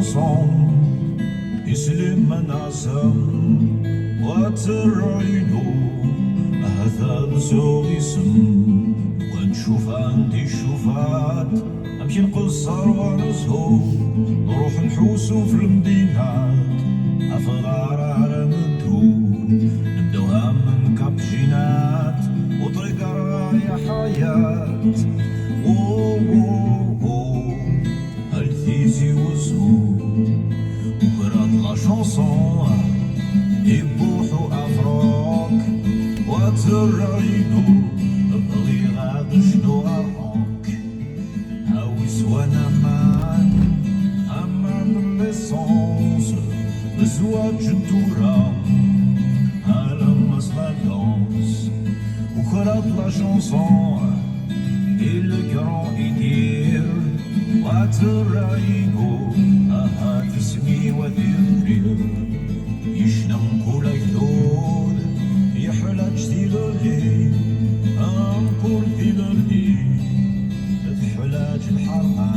chanson يسلم من عزم وترعينو هذا بزوغ اسم ونشوف عندي الشوفات نمشي نقصر ونزهو نروح نحوسو في المدينات أفغار على مدهو نبدوها من كابجينات وطريق رايح حياة الثيزي وزهو وكرات لا شونسون يبوحو أفراك وترعينو بغي غاد شنو أراك هاوي سوانا أمان ليسونس بزواج نتورا على مصلا دونس وكرات لا شونسون الكرون يدير وترعينو تسمي وذير يشنم كل يثور يحلى جديد الليل كل ذي الليل تحلاج الحرمة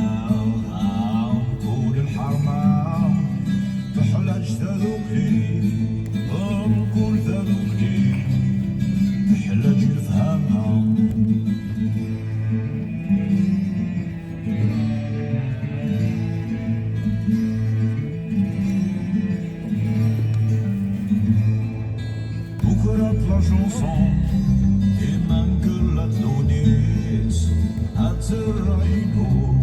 كل الحرمة تحلاج ذلوكلي كل ذلوكلي تحلاج الفهامة la chanson et manque la donnis atterraino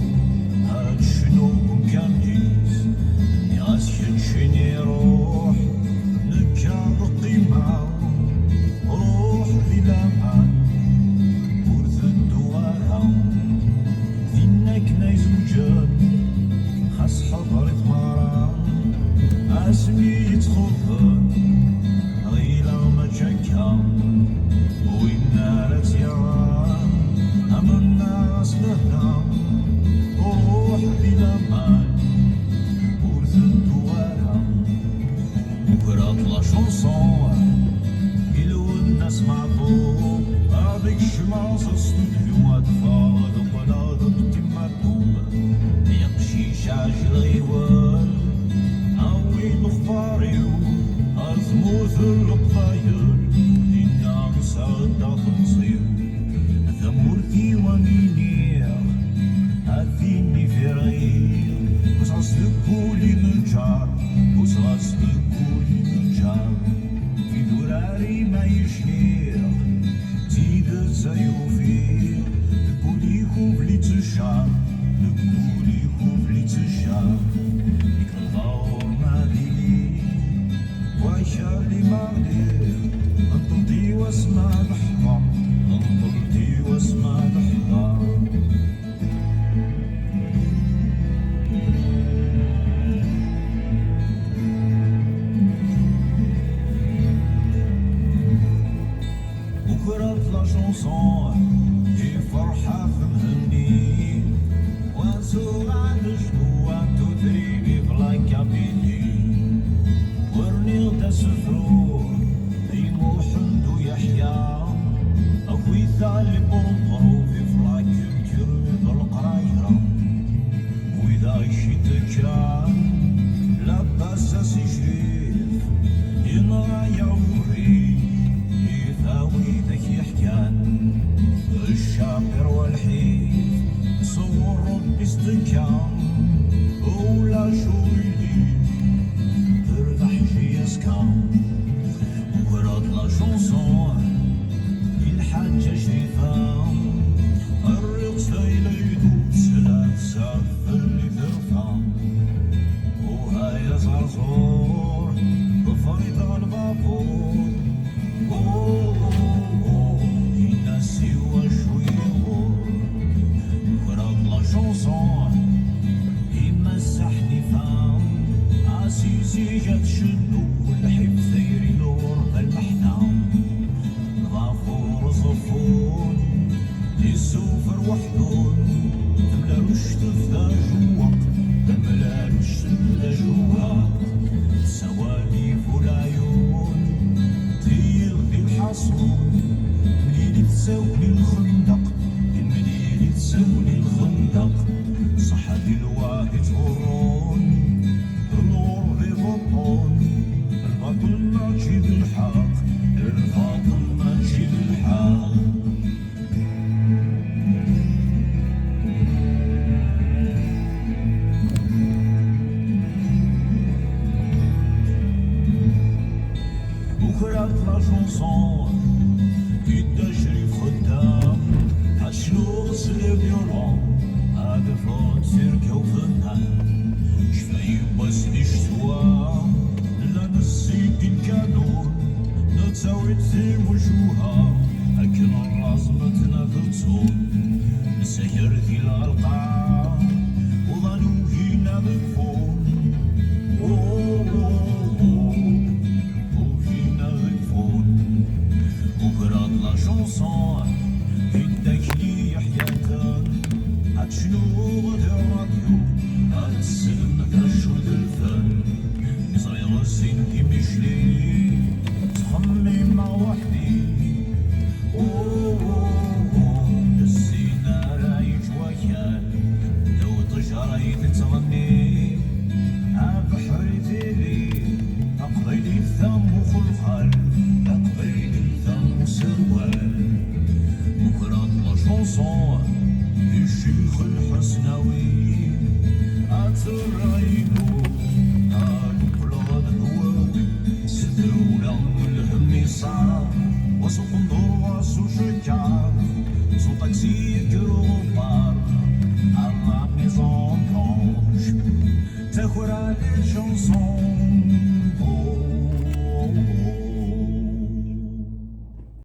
هاتشنو كانيس ياسين شني روح نكاد قيمة روح ذي لامان ورث الدوارها ذينك نايزوجان خاص حضرت مرام اسمي يتخفن وإنا لتيران أم الناس لهنا وروح بلا مال ورث الدوارها وكرات لا شونسون إلو الناس معطوب هذيك الشماس استوديو أطفال وبلاد تمركوب يمشي شاش الغيوان أوي مخباريو أرثموث القضاير إنا مساعدة تنصير ثمورتي ومينير هاثيني في رغير وصاصدقولي نجار وصاصدقولي نجار في دراري ما يشير زيد الزيوفير لكولي خوف لي تشار لكولي خوف لي تشار ديك الغور ما ديلي وعشالي مغدير انطلتي واسمع لحظة انطلتي واسمع لحظة وكرات لا شونسون هي فرحة في مهني وانسو عند شنو تدريني بلا كابيني ورني تسفرو ديمو حمدو يحيى أخوي ثالي برضرو في فلا كولتور بالقرايرة وإذا شيت كان لاباس سجريف ينغايا وري يثاوي ذاك يحكان الشاقر والحيف صور ربي استكان ولا شويلي وكرات لا شونسون الحاجة شريفة الرقص يليدو سلام سافر اللي ثرفة وهاي زرزور بفريضة البابور الناس وشوية غور وكرات لا شونسون يمسحني فام عسيسي جات شنو والحب ثيري نور بالمحنام الغافور صفون يسوفر وحدون تملالوش تفدا جوا تملالوش تفدا جوا سواليف والعيون طير ذي الحصون منين تساوي الخندق منين تساوي الخندق صحة الوادي تغرون شفاي باسني شتوى لا نسيت الكانون نتساوي تسيم وجوها أكن الرازمة نفلتون نسهر في الغلقة وظنوا هنا بكفون وفينا بكفون وقرات لا شونسون هداك لي حياتك هاد شنو غادي الراديو هاد السلم كنشرد الفن صغير السن كيمشلي تخمم مع وحدي السينا رايج وكان دو تجاري تتغني عبحر تيلي أقبلي الثم وخلخال أقبلي الثم وسروال وكرات لا شونسون الشيخ الحسناوي أتراينو أنقلب الهواوي سدولة الهم صار وسوق النور وسوشكار سو تاكسي كروبار على ميزون بلانش تاخد على الشونسون